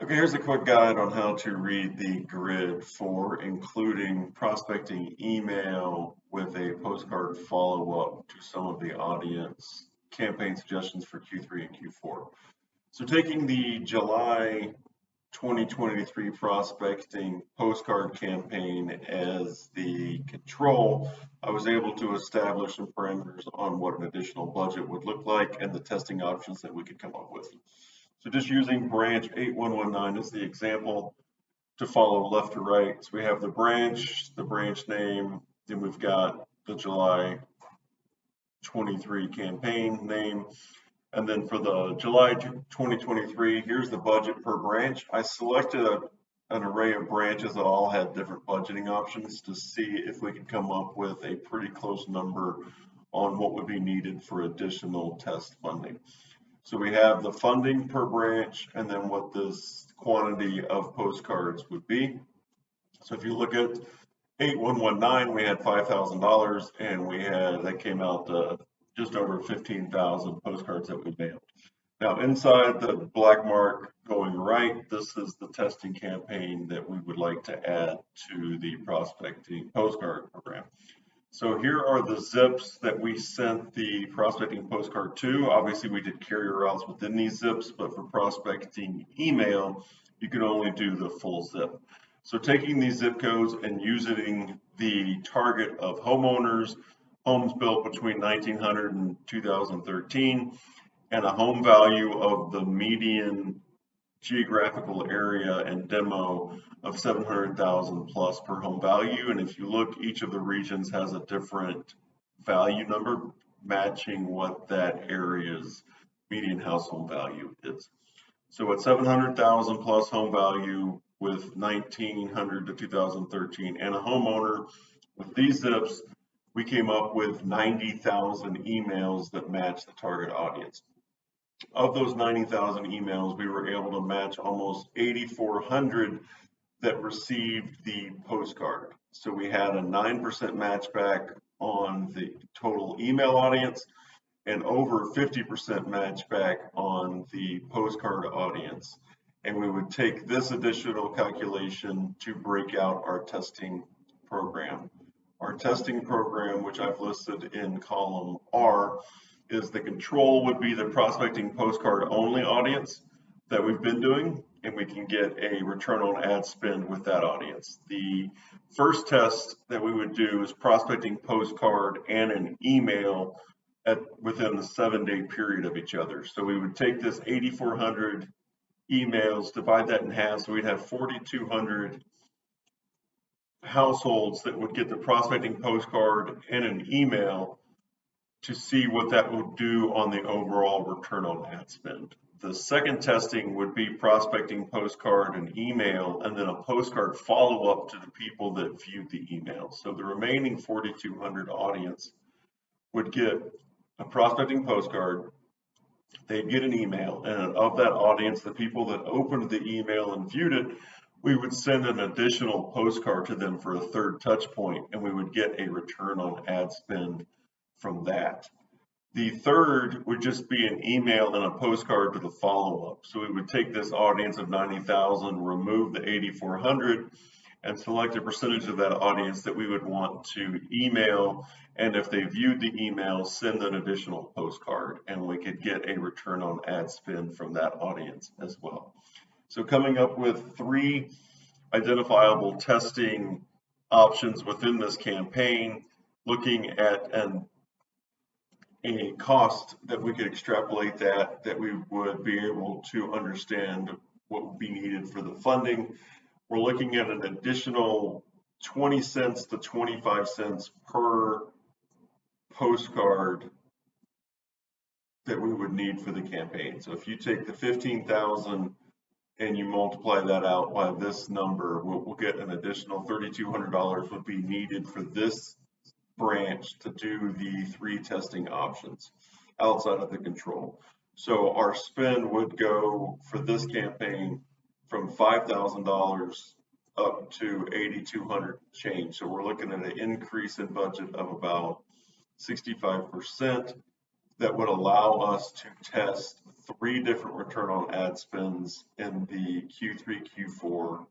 Okay, here's a quick guide on how to read the grid for including prospecting email with a postcard follow-up to some of the audience campaign suggestions for Q3 and Q4. So taking the July 2023 prospecting postcard campaign as the control, I was able to establish some parameters on what an additional budget would look like and the testing options that we could come up with. So just using branch 8119 as the example to follow left to right. So we have the branch name, then we've got the July 23 campaign name. And then for the July 2023, here's the budget per branch. I selected an array of branches that all had different budgeting options to see if we could come up with a pretty close number on what would be needed for additional test funding. So we have the funding per branch and then what this quantity of postcards would be. So if you look at 8119, we had $5,000 and that came out just over 15,000 postcards that we mailed. Now inside the black mark going right, this is the testing campaign that we would like to add to the prospecting postcard program. So here are the zips that we sent the prospecting postcard to. Obviously, we did carrier routes within these zips, but for prospecting email, you can only do the full zip. So taking these zip codes and using the target of homeowners, homes built between 1900 and 2013, and a home value of the median geographical area and demo of 700,000 plus per home value. And if you look, each of the regions has a different value number matching what that area's median household value is. So at 700,000 plus home value with 1900 to 2013 and a homeowner with these zips, we came up with 90,000 emails that match the target audience. Of those 90,000 emails, we were able to match almost 8,400 that received the postcard. So we had a 9% match back on the total email audience and over 50% match back on the postcard audience. And we would take this additional calculation to break out our testing program. Our testing program, which I've listed in column R, is the control would be the prospecting postcard only audience that we've been doing, and we can get a return on ad spend with that audience. The first test that we would do is prospecting postcard and an email within the 7-day period of each other. So we would take this 8,400 emails, divide that in half, so we'd have 4,200 households that would get the prospecting postcard and an email to see what that would do on the overall return on ad spend. The second testing would be prospecting postcard and email, and then a postcard follow-up to the people that viewed the email. So the remaining 4,200 audience would get a prospecting postcard, they'd get an email, and of that audience, the people that opened the email and viewed it, we would send an additional postcard to them for a third touch point, and we would get a return on ad spend from that. The third would just be an email and a postcard to the follow-up. So we would take this audience of 90,000, remove the 8,400, and select a percentage of that audience that we would want to email. And if they viewed the email, send an additional postcard, and we could get a return on ad spend from that audience as well. So coming up with 3 identifiable testing options within this campaign, looking at a cost that we could extrapolate that we would be able to understand what would be needed for the funding. We're looking at an additional 20 cents to 25 cents per postcard that we would need for the campaign. So if you take the 15,000 and you multiply that out by this number, we'll get an additional $3,200 would be needed for this branch to do the 3 testing options outside of the control. So our spend would go for this campaign from $5,000 up to 8,200 change. So we're looking at an increase in budget of about 65% that would allow us to test 3 different return on ad spends in the Q3, Q4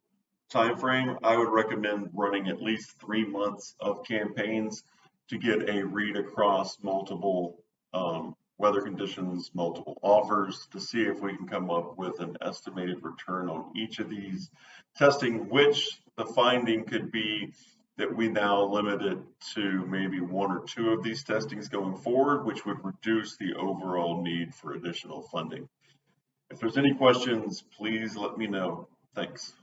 timeframe. I would recommend running at least 3 months of campaigns to get a read across multiple weather conditions, multiple offers, to see if we can come up with an estimated return on each of these, testing which the finding could be that we now limit it to maybe 1 or 2 of these testings going forward, which would reduce the overall need for additional funding. If there's any questions, please let me know. Thanks.